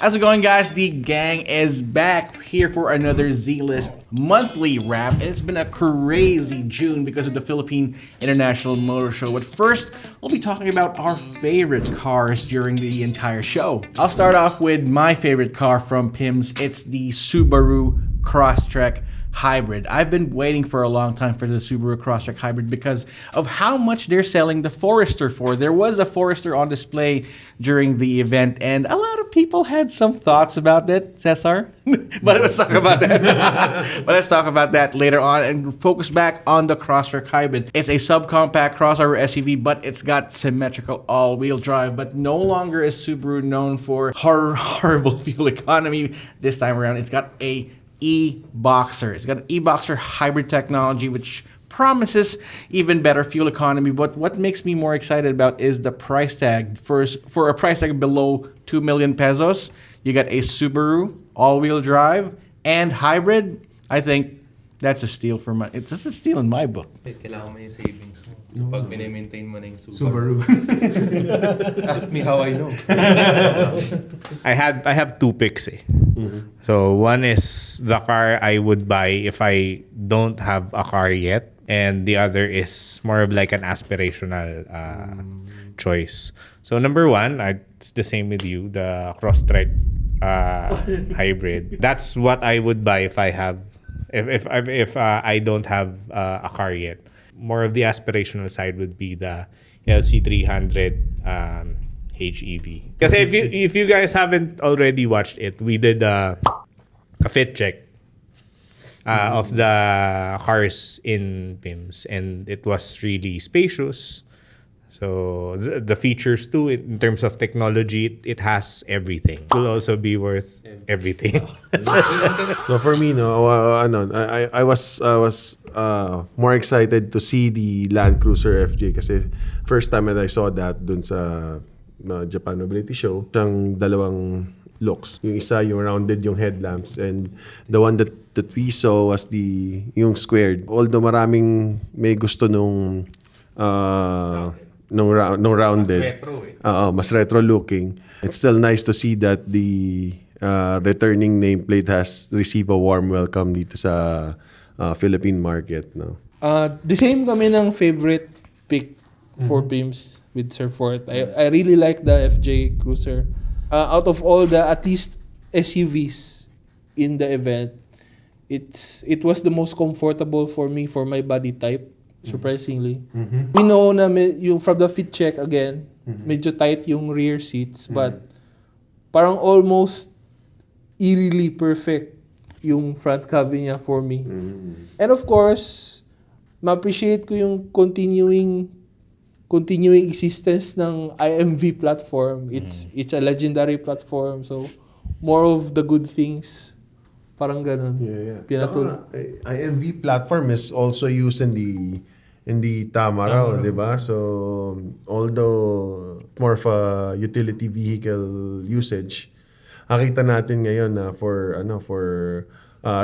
How's it going, guys? The gang is back here for another Z-List monthly wrap. It's been a crazy June because of the Philippine International Motor Show. But first, we'll be talking about our favorite cars during the entire show. I'll start off with my favorite car from PIMS. It's the Subaru Crosstrek Hybrid. I've been waiting for a long time for the Subaru Crosstrek Hybrid because of how much they're selling the Forester for. There was a Forester on display during the event, and a lot of people had some thoughts about that, Cesar. But let's talk about that. But let's talk about that later on and focus back on the Crosstrek Hybrid. It's a subcompact crossover SUV, but it's got symmetrical all-wheel drive. But no longer is Subaru known for horrible fuel economy. This time around, it's got a e-Boxer. It's got an e-Boxer hybrid technology, which promises even better fuel economy. But what makes me more excited about is the price tag. For a price tag below 2 million pesos, you got a Subaru all-wheel drive and hybrid. I think that's a steal for my. It's just a steal in my book. Kailangan mo yung savings mo. Pag maintain mo na yung Subaru. Ask me how I know. I have two picks eh. Mm-hmm. So one is the car I would buy if I don't have a car yet, and the other is more of like an aspirational choice. So number one, it's the same with you, the Crosstrek hybrid. That's what I would buy if I have, if I don't have a car yet. More of the aspirational side would be the LC300 HEV. Because if you guys haven't already watched it, we did a fit check of the cars in PIMS, and it was really spacious. So the features too, in terms of technology, it has everything. It will also be worth everything. So for me, I was more excited to see the Land Cruiser FJ kasi first time that I saw that dun sa Japan Mobility Show, siyang dalawang looks. Yung isa, yung rounded yung headlamps, and the one that we saw was yung squared. Although maraming may gusto nung rounded. Mas retro eh. Mas retro looking. It's still nice to see that the returning nameplate has received a warm welcome dito sa Philippine market. No? The same kami ng favorite pick for PIMS with Sir Fort. I really like the FJ Cruiser. Out of all the at least SUVs in the event, it was the most comfortable for me for my body type. Surprisingly. Mm-hmm. We know na yung from the fit check again, medyo tight yung rear seats, but parang almost eerily perfect yung front cabin niya for me. And of course, ma-appreciate ko yung continuing existence ng IMV platform. It's a legendary platform, so more of the good things. Parang ganun. Yeah. IMV platform is also used in the Tamaraw, di ba? So, although more of a utility vehicle usage, nakita natin ngayon na for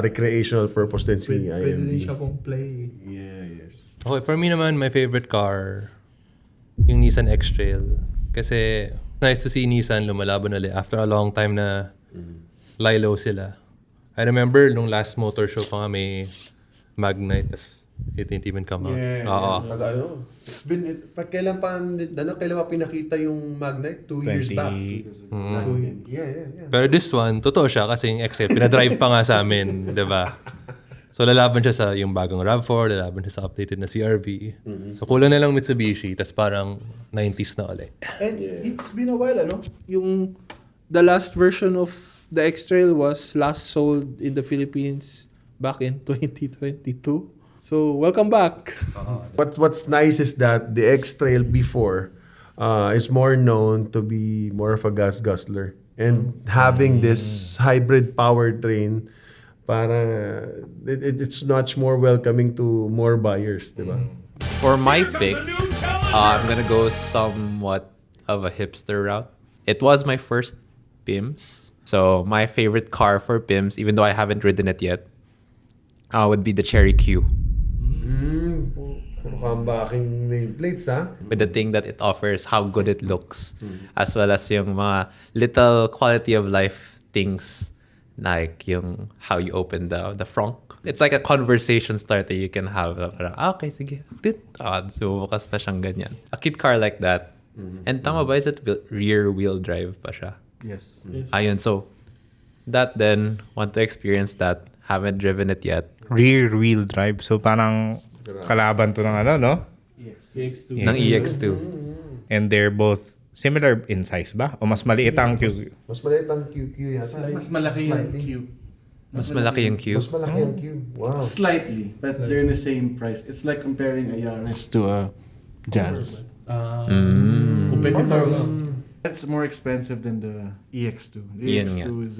recreational purpose din si IMV. Pwede din siya pong play. Yeah, yes. Okay, for me naman, my favorite car, yung Nissan X-Trail. Kasi nice to see Nissan lumalaban ulit after a long time na lilo sila. I remember nung last motor show pa nga may Magnite, it didn't even come out. It's been kailan pa pinakita yung Magnite? 2 years back. Yeah. Pero this one, totoo siya kasi yung X-Trail, pinadrive pa nga sa amin, di ba? So lalaban siya sa yung bagong RAV4, lalaban siya sa updated na CRV. So kulang na lang Mitsubishi, tas parang 90s na ulit. And it's been a while, yung the last version of the X-Trail was last sold in the Philippines back in 2022. So, welcome back. What's nice is that the X-Trail before is more known to be more of a gas guzzler. And having this hybrid powertrain, it's much more welcoming to more buyers, diba? For my pick, I'm gonna go somewhat of a hipster route. It was my first PIMS. So my favorite car for PIMS, even though I haven't ridden it yet, would be the Cherry Q. Mukhang nameplates, ha? with the thing that it offers, how good it looks, as well as yung mga little quality of life things like yung how you open the front. It's like a conversation starter you can have. Parang, okay, sige. So, bukas na siyang ganyan. A cute car like that. And tama ba, is it rear wheel drive pa siya? Yes. Ayun, so that then, want to experience that. Haven't driven it yet. Rear wheel drive. So parang kalaban to ng ano, no? EX2. Ng EX2. And they're both similar in size ba? O mas maliit ang QQ? Mas maliit ang QQ yata. Mas malaki yung Q. Mas malaki yung Q. Mas malaki ang Q. Wow. Slightly, but they're in the same price. It's like comparing a Yaris to a Jazz. Competitor lang. That's more expensive than the EX2. The Yan EX2 nga. is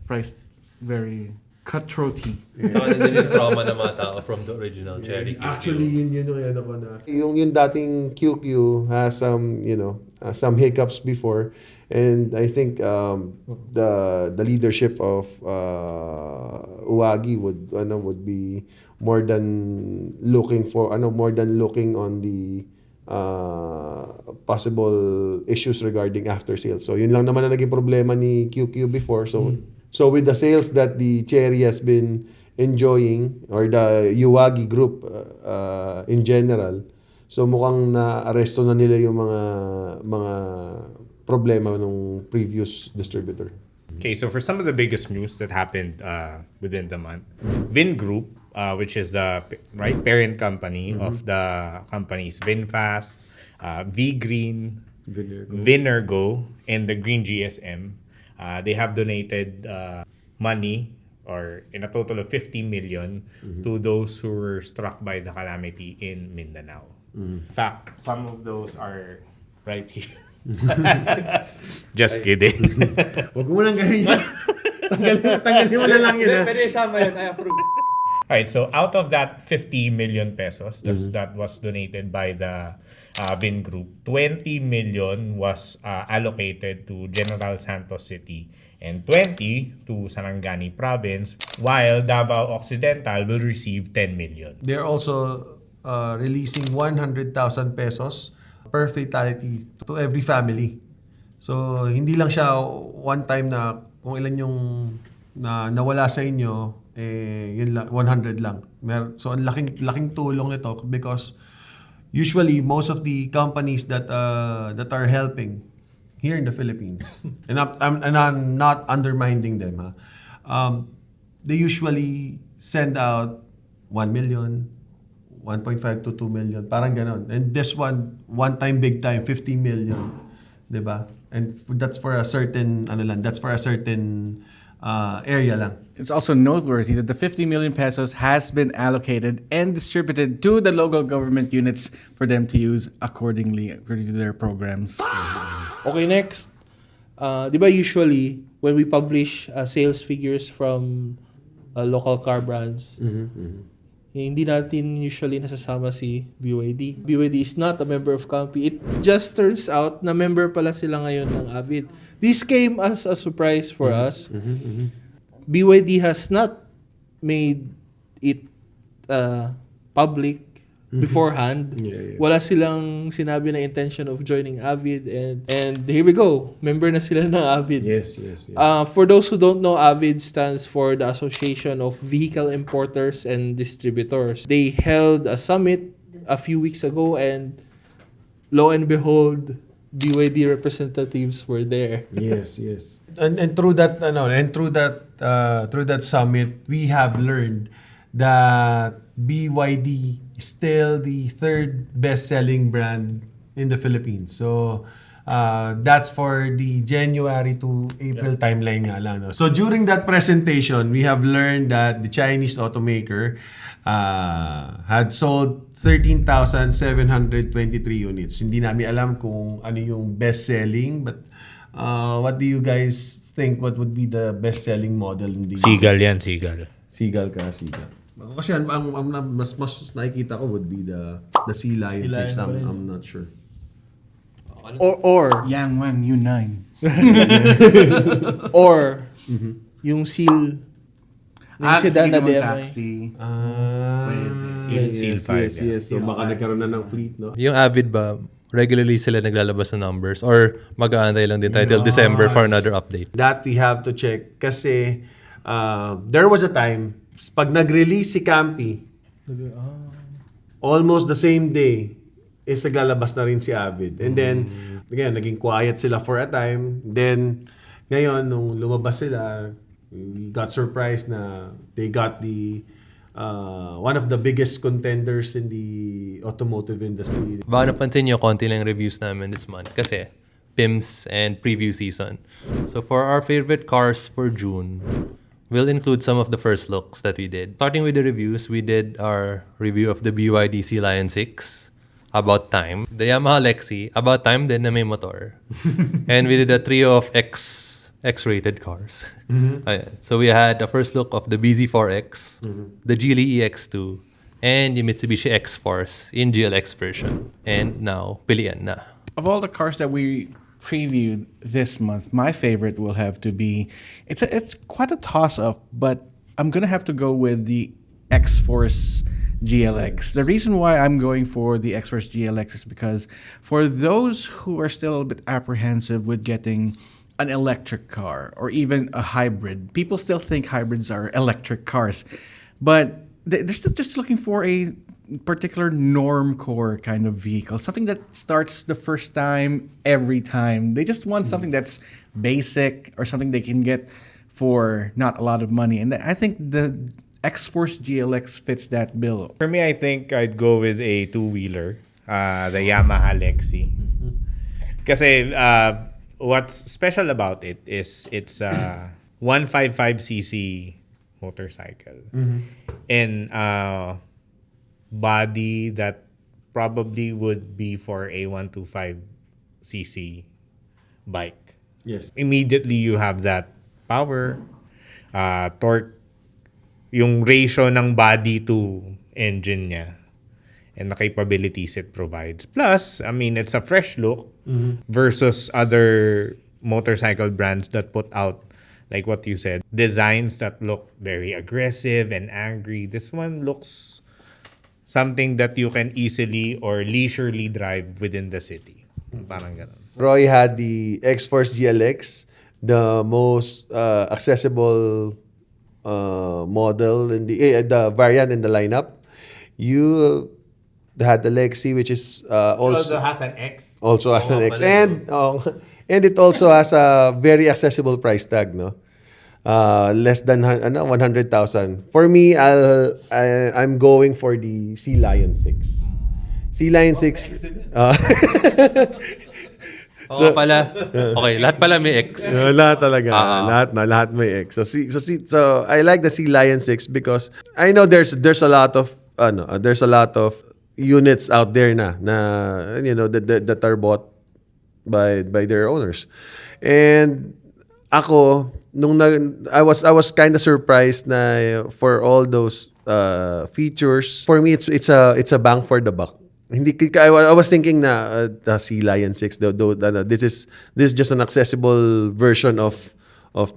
priced very cutthroaty. Saka nandun yung trauma ng mga tao from the original Cherry QQ. Actually, yun yung ano ko na. Yung dating QQ has some, some hiccups before. And I think the leadership of Uwagi would be more than looking on the possible issues regarding after sales. So yun lang naman na naging problema ni QQ before. So with the sales that the Cherry has been enjoying, or the Uwagi group in general, so mukhang na-aresto na nila yung mga problema ng previous distributor. Okay, so for some of the biggest news that happened within the month, Vingroup, which is the parent company of the companies VinFast, V-Green, Vinergo, and the Green GSM, they have donated money, or in a total of 50 million, to those who were struck by the calamity in Mindanao. In fact, some of those are right here. Just kidding. Huwag mo nang ganyan. Tanggalin mo na lang yun. Pwede isama yun, I approve. Alright, so out of that 50 million pesos that was donated by the Vingroup, 20 million was allocated to General Santos City and 20 to Sarangani Province, while Davao Occidental will receive 10 million. They're also releasing 100,000 pesos per fatality to every family. So, hindi lang siya one time na kung ilan yung nawala sa inyo, yun lang, 100 lang. So, ang laking tulong nito because usually most of the companies that are helping here in the Philippines, and I'm not undermining them, they usually send out 1 million, 1.5 to 2 million, parang ganon. And this one time big time, 50 million, 'di ba? And that's for a certain area lang. It's also noteworthy that the 50 million pesos has been allocated and distributed to the local government units for them to use according to their programs. Okay, next. Di ba usually, when we publish sales figures from local car brands, hindi natin usually nasasama si BYD. BYD is not a member of company. It just turns out na member pala sila ngayon ng AVID. This came as a surprise for us. BYD has not made it public beforehand. Wala silang sinabi na intention of joining AVID, and here we go. Member na sila ng AVID. Yes. For those who don't know, AVID stands for the Association of Vehicle Importers and Distributors. They held a summit a few weeks ago, and lo and behold, BYD representatives were there. Yes. And through that summit, we have learned that BYD is still the third best-selling brand in the Philippines. So that's for the January to April timeline nga lang. No? So during that presentation, we have learned that the Chinese automaker had sold 13,723 units. Hindi namin alam kung ano yung best-selling, but what do you guys think? What would be the best-selling model in the Seagull yan, Seagull. Seagull. Kasi ang mas nakikita ko would be the Sea Lion 6. I'm not sure. Or Yangwang U9. or yung seal. Yung sedan na kasi DMI. taxi. Seal file, yeah. So baka nagkaroon na ng fleet, no? Yung AVID ba, regularly sila naglalabas ng numbers or mag-aantay lang din tayo till December for another update? That we have to check kasi there was a time pag nag-release si Campy almost the same day is naglalabas na rin si AVID. And then again, naging quiet sila for a time. Then ngayon nung lumabas sila, we got surprised na they got the one of the biggest contenders in the automotive industry. Baka napansin nyo, konti lang reviews namin this month kasi PIMS and preview season. So for our favorite cars for June, we'll include some of the first looks that we did. Starting with the reviews, we did our review of the BYD Sea Lion 6, About Time. The Yamaha Lexi, About Time din na may motor. And we did a trio of X-rated cars. Ayan. So we had the first look of the BZ4X, the Geely EX2, and the Mitsubishi X-Force in GLX version. And now, pilian na. Of all the cars that we previewed this month, my favorite will have to be, it's quite a toss-up, but I'm gonna have to go with the X-Force GLX. The reason why I'm going for the X-Force GLX is because for those who are still a bit apprehensive with getting an electric car or even a hybrid, people still think hybrids are electric cars, but they're still just looking for a particular norm core kind of vehicle, something that starts the first time every time. They just want something that's basic or something they can get for not a lot of money, and I think the X-Force GLX fits that bill. For me, I think I'd go with a two-wheeler, the Yamaha Lexi. Kasi what's special about it is it's a 155cc motorcycle. And body that probably would be for a 125cc bike. Yes. Immediately you have that power, torque, yung ratio ng body to engine niya, and the capabilities it provides. Plus, I mean, it's a fresh look versus other motorcycle brands that put out, like what you said, designs that look very aggressive and angry. This one looks something that you can easily or leisurely drive within the city. Parang ganun. Roy had the X-Force GLX, the most accessible model in the variant in the lineup. You had the Lexi, which is also has an X. Also has an X, and it also has a very accessible price tag, no? Less than 100,000. For me, I'm going for the Sea Lion 6. Sea Lion 6. So, pala. Okay, lahat pala may X. Lahat talaga. Lahat may X. So I like the Sea Lion 6 because I know there's a lot of units out there na that are bought by their owners. And ako I was kind of surprised na for all those features. For me, it's a bang for the buck. I was thinking na the Sea Lion 6 this is just an accessible version of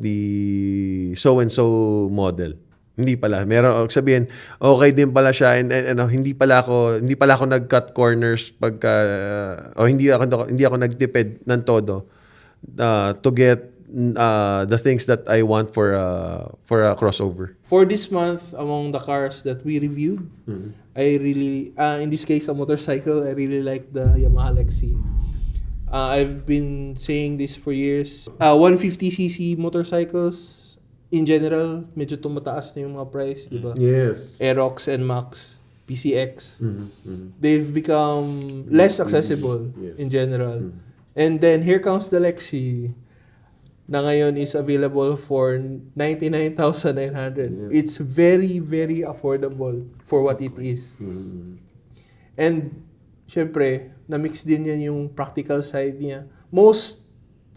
the so and so model. Hindi pala. Meron sabihin, okay din pala siya, and hindi pala ako nag-cut corners pagka hindi ako nagtipid ng todo to get the things that I want for a crossover. For this month, among the cars that we reviewed, I really, in this case, a motorcycle, I really like the Yamaha Lexi. I've been saying this for years. 150cc motorcycles, in general, medyo tumataas na yung mga price, di ba? Yes. Aerox and Max, PCX, they've become less accessible in general. And then here comes the Lexi, na ngayon is available for 99,900. It's very, very affordable for what it is. And syempre, na-mix din yan yung practical side niya. Most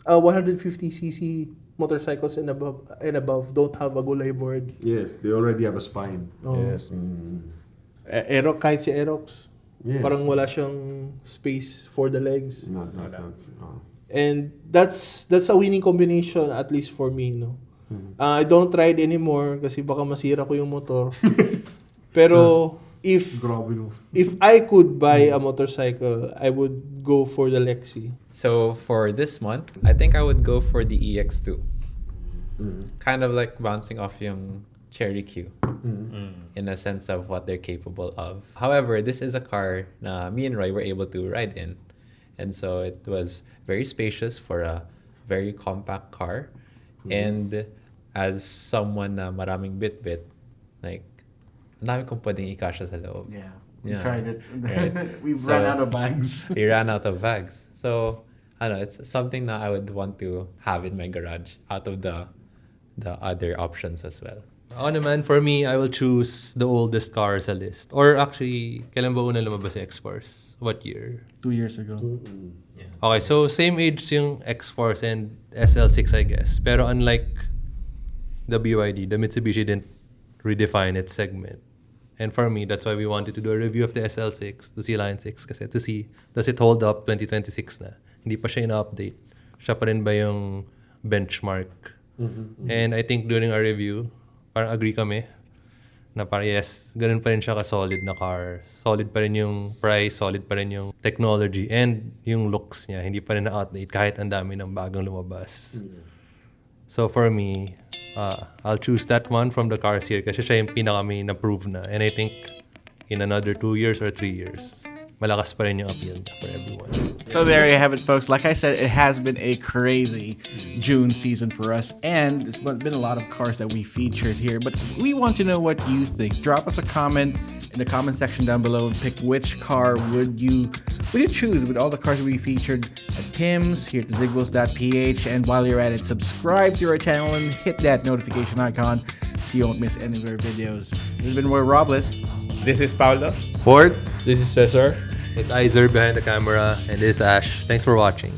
150cc motorcycles and above don't have a gulay board. Yes, they already have a spine. Oh. Yes. Aerox, kahit si Aerox, Yes. parang wala siyang space for the legs. Not. And that's a winning combination, at least for me, no. I don't ride anymore kasi baka masira ko yung motor. Pero if I could buy a motorcycle, I would go for the Lexi. So for this month, I think I would go for the EX2. Kind of like bouncing off yung Cherry Q in a sense of what they're capable of. However, this is a car na me and Roy were able to ride in. And so it was very spacious for a very compact car. And as someone na maraming bit-bit, like, ang dami kong pwedeng ikasya sa loob. Yeah. We Yeah. tried it. Right. We've So- run out of bags. We ran out of bags. So, I don't know, it's something that I would want to have in my garage out of the other options as well. Ako naman, for me, I will choose the oldest car sa list. Or actually, kailan ba una lumabas yung X-Force? What year? 2 years ago. Okay, so same age yung X-Force and SL6, I guess. Pero unlike the BYD, the Mitsubishi didn't redefine its segment. And for me, that's why we wanted to do a review of the SL6, the Sea Lion 6, kasi to see, does it hold up 2026 na? Hindi pa siya ina-update. Siya pa rin ba yung benchmark? And I think during our review, parang agree kami na parang yes, ganun pa rin siya ka-solid na car. Solid pa rin yung price, solid pa rin yung technology, and yung looks niya, hindi pa rin na-outdate kahit ang dami ng bagong lumabas. So for me, I'll choose that one from the cars here kasi siya yung pinaka may na-prove na. And I think in another 2 years or 3 years, malakas pa rin yung appeal niya for everyone. So there you have it, folks. Like I said, it has been a crazy June season for us, and it's been a lot of cars that we featured here. But we want to know what you think. Drop us a comment in the comment section down below and pick which car would you choose with all the cars we featured at PIMS, here at Zigwheels.ph. And while you're at it, subscribe to our channel and hit that notification icon so you won't miss any of our videos. This has been Roy Robles. This is Paolo. Ford. This is Cesar. It's Izer behind the camera, and this is Ash. Thanks for watching.